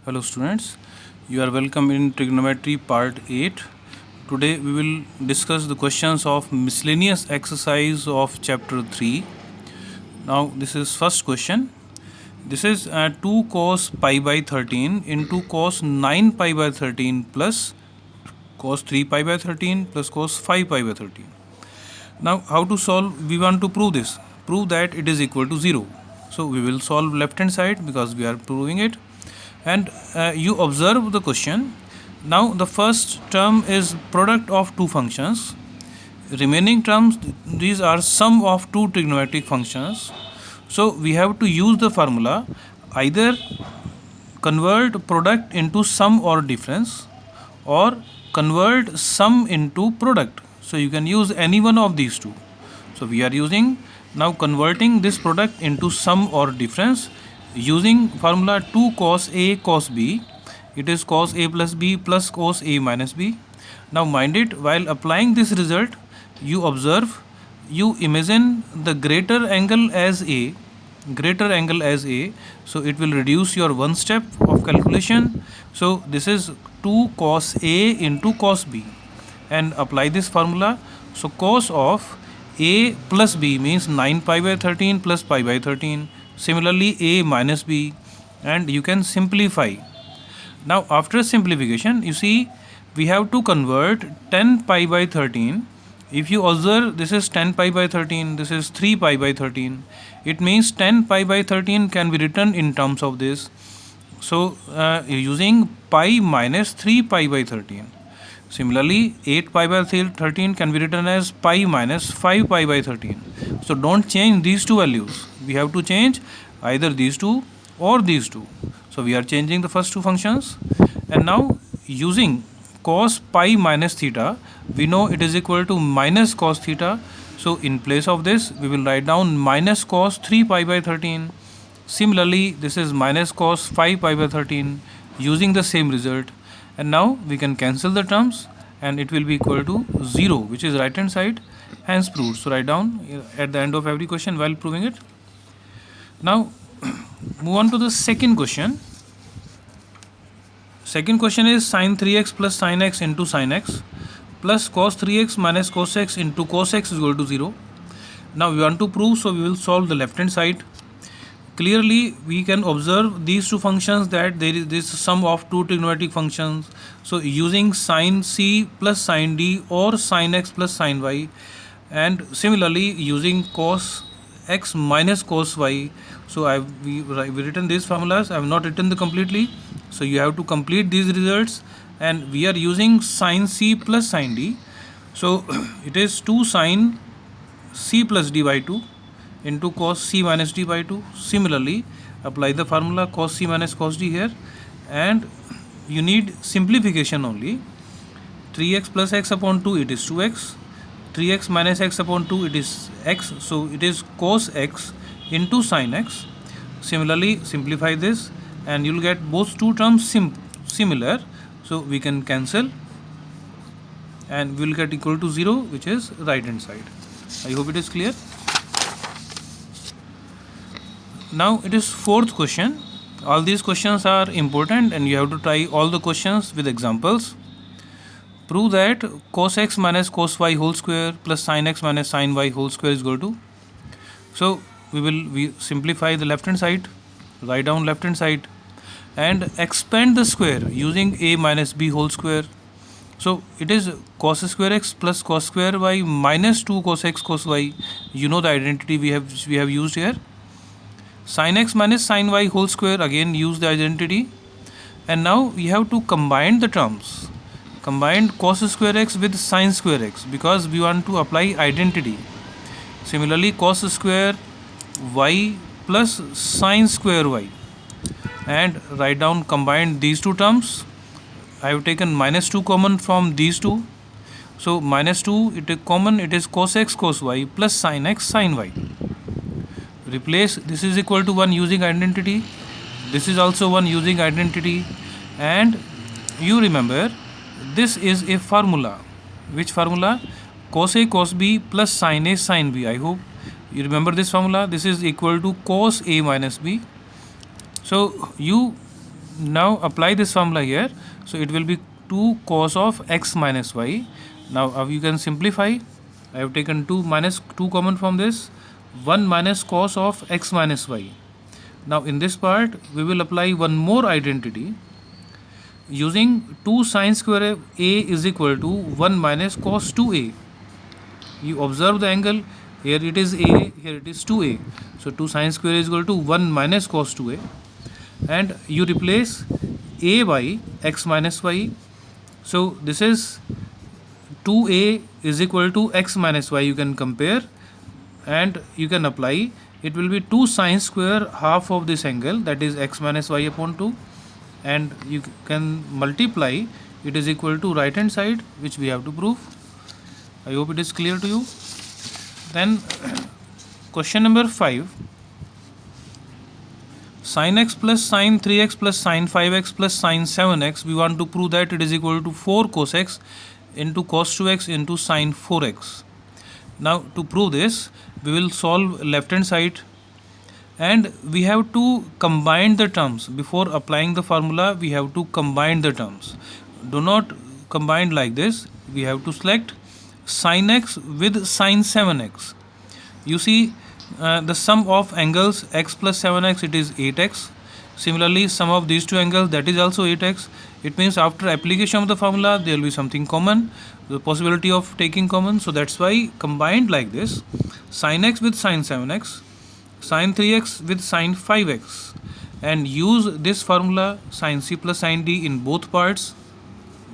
Hello students, you are welcome in trigonometry part 8. Today we will discuss the questions of miscellaneous exercise of chapter 3. Now this is first question. This is 2 cos pi by 13 into cos 9 pi by 13 plus cos 3 pi by 13 plus cos 5 pi by 13. Now how to solve? We want to prove this. Prove that it is equal to 0. So we will solve left hand side because we are proving it. And you observe the question. Now the first term is product of two functions. Remaining terms, these are sum of two trigonometric functions. So we have to use the formula, either convert product into sum or difference, or convert sum into product. So you can use any one of these two. So we are using now converting this product into sum or difference using formula 2 cos A cos B. It is cos A plus B plus cos A minus B. Now mind it, while applying this result, you observe, you imagine the greater angle as A, so it will reduce your one step of calculation. So this is 2 cos A into cos B, and apply this formula. So cos of A plus B means 9 pi by 13 plus pi by 13. Similarly A minus B, and you can simplify. Now after simplification, you see we have to convert 10 pi by 13. If you observe, this is 10 pi by 13, this is 3 pi by 13. It means 10 pi by 13 can be written in terms of this. So using pi minus 3 pi by 13. Similarly, 8 pi by 13 can be written as pi minus 5 pi by 13. So don't change these two values. We have to change either these two or these two. So we are changing the first two functions. And now using cos pi minus theta, we know it is equal to minus cos theta. So in place of this, we will write down minus cos 3 pi by 13. Similarly, this is minus cos 5 pi by 13 using the same result. And now we can cancel the terms and it will be equal to 0, which is right hand side, hence proved. So write down at the end of every question while proving it. Now move on to the second question. Second question is sin 3x plus sin x into sin x plus cos 3x minus cos x into cos x is equal to 0. Now we want to prove, so we will solve the left hand side. Clearly we can observe these two functions that there is this sum of two trigonometric functions. So using sin c plus sin d or sin x plus sin y, and similarly using cos x minus cos y. So we written these formulas. I have not written the completely, so you have to complete these results, and we are using sin c plus sin d. So it is 2 sin c plus d by 2 into cos c minus d by 2. Similarly, apply the formula cos c minus cos d here, and you need simplification only. 3x plus x upon 2, it is 2x. 3x minus x upon 2, it is x. So it is cos x into sin x. Similarly, simplify this and you will get both two terms similar. So we can cancel and we will get equal to 0, which is right hand side. I hope it is clear. Now it is fourth question. All these questions are important and you have to try all the questions with examples. Prove that cos x minus cos y whole square plus sin x minus sin y whole square is equal to. So we simplify the left hand side, write down left hand side, and expand the square using a minus b whole square. So it is cos square x plus cos square y minus 2 cos x cos y. You know the identity we have used here. Sin x minus sin y whole square, again use the identity. And now we have to combine the terms. Combine cos square x with sin square x because we want to apply identity. Similarly, cos square y plus sin square y, and write down combine these two terms. I have taken minus 2 common from these two. So minus 2 it is common, it is cos x cos y plus sin x sin y. Replace this is equal to 1 using identity. This is also 1 using identity. And you remember this is a formula. Which formula? Cos A cos B plus sin A sin B. I hope you remember this formula. This is equal to cos A minus B. So you Now apply this formula here. So it will be 2 cos of x minus y. Now you can simplify. I have taken 2 minus 2 common from this. 1 minus cos of x minus y. Now in this part we will apply one more identity. Using 2 sine square a is equal to 1 minus cos 2a. You observe the angle. Here it is a, here it is 2a. So 2 sine square is equal to 1 minus cos 2a. And you replace a by x minus y. So this is 2a is equal to x minus y. You can compare and you can apply. It will be 2 sine square half of this angle, that is x minus y upon 2, and you can multiply. It is equal to right hand side, which we have to prove. I hope it is clear to you. Then question number 5. Sin x plus sin 3x plus sin 5x plus sin 7x, we want to prove that it is equal to 4 cos x into cos 2x into sin 4x. Now to prove this, we will solve left hand side, and we have to combine the terms. Before applying the formula, we have to combine the terms. Do not combine like this. We have to select sin x with sin 7x. You see, the sum of angles x plus 7x, it is 8x. Similarly, sum of these two angles, that is also 8x. It means after application of the formula, there will be something common, the possibility of taking common. So that's why combined like this: sin x with sin 7x, sin 3x with sin 5x, and use this formula sin c plus sin d in both parts.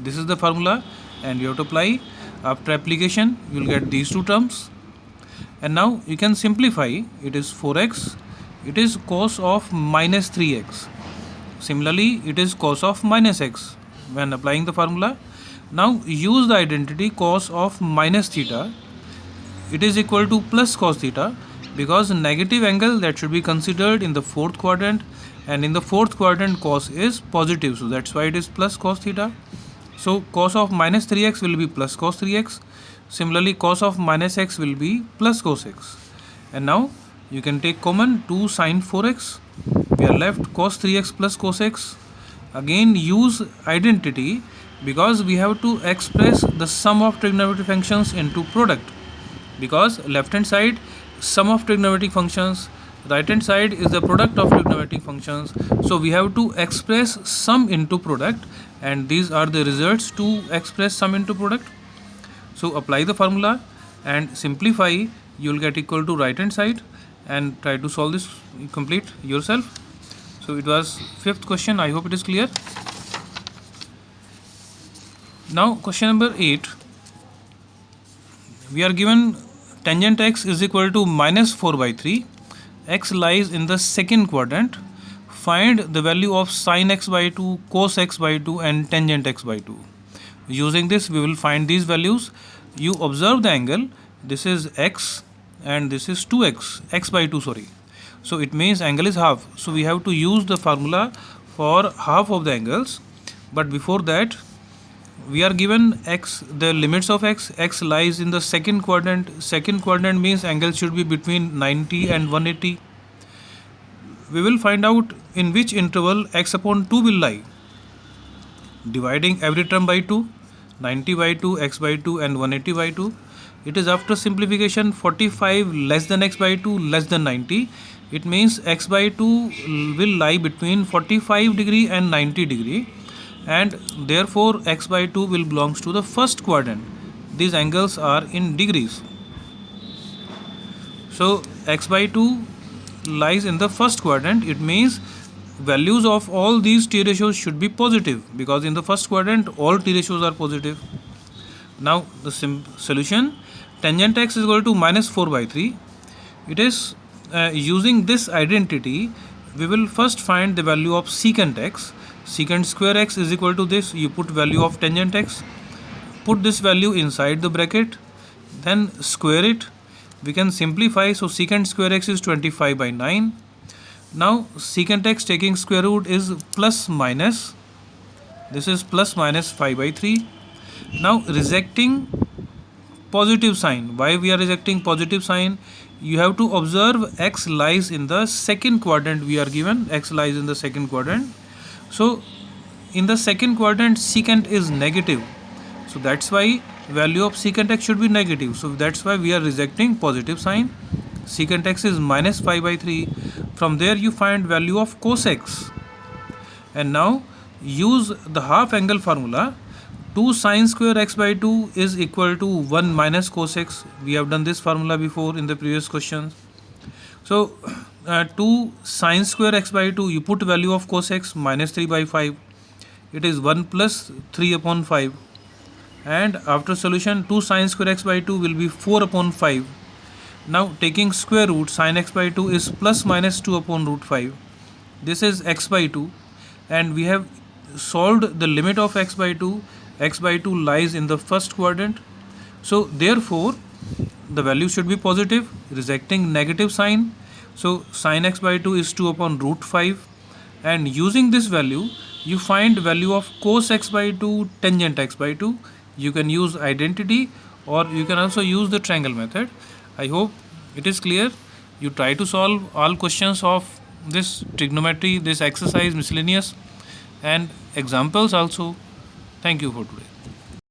This is the formula, and you have to apply. After application, you will get these two terms. And now you can simplify. It is 4x. It is cos of minus 3x. Similarly, it is cos of minus x when applying the formula. Now use the identity cos of minus theta. It is equal to plus cos theta, because negative angle that should be considered in the fourth quadrant, and in the fourth quadrant cos is positive, so that's why it is plus cos theta. So cos of minus 3x will be plus cos 3x. Similarly, cos of minus x will be plus cos x. And now you can take common 2 sin 4x. We are left cos 3x plus cos x. Again use identity, because we have to express the sum of trigonometric functions into product. Because left hand side sum of trigonometric functions, right hand side is the product of trigonometric functions. So we have to express sum into product, and these are the results to express sum into product. So apply the formula and simplify. You will get equal to right hand side, and try to solve this complete yourself. So it was 5th question. I hope it is clear. Now question number 8. We are given tangent x is equal to minus 4 by 3. X lies in the second quadrant. Find the value of sin x by 2, cos x by 2, and tangent x by 2. Using this, we will find these values. You observe the angle. This is x and this is 2x, x by 2, sorry. So it means angle is half. So we have to use the formula for half of the angles. But before that, we are given x, the limits of x. X lies in the second quadrant. Second quadrant means angle should be between 90 and 180. We will find out in which interval x upon 2 will lie. Dividing every term by 2, 90 by 2, x by 2, and 180 by 2. It is after simplification 45 less than x by 2 less than 90. It means x by 2 will lie between 45 degree and 90 degree, and therefore x by 2 will belongs to the first quadrant. These angles are in degrees. So x by 2 lies in the first quadrant. It means values of all these t ratios should be positive, because in the first quadrant all t ratios are positive. Now the solution: tangent x is equal to minus 4 by 3. It is using this identity, we will first find the value of secant x. Secant square x is equal to this. You put value of tangent x, put this value inside the bracket, then square it. We can simplify. So secant square x is 25 by 9. Now secant x taking square root is plus minus. This is plus minus 5 by 3. Now rejecting positive sign. Why we are rejecting positive sign? You have to observe x lies in the second quadrant. We are given x lies in the second quadrant. So in the second quadrant secant is negative, so that's why value of secant x should be negative, so that's why we are rejecting positive sign. Secant x is minus 5 by 3. From there you find value of cos x, and now use the half angle formula. 2 sine square x by 2 is equal to 1 minus cos x. We have done this formula before in the previous questions. So 2 sine square x by 2, you put value of cos x minus 3 by 5. It is 1 plus 3 upon 5. And after solution, 2 sine square x by 2 will be 4 upon 5. Now taking square root, sine x by 2 is plus minus 2 upon root 5. This is x by 2, and we have solved the limit of x by 2. X by 2 lies in the first quadrant. So therefore the value should be positive, rejecting negative sign. So sine x by 2 is 2 upon root 5, and using this value you find value of cos x by 2 tangent x by 2. You can use identity, or you can also use the triangle method. I hope it is clear. You try to solve all questions of this trigonometry, this exercise miscellaneous, and examples also. Thank you for today.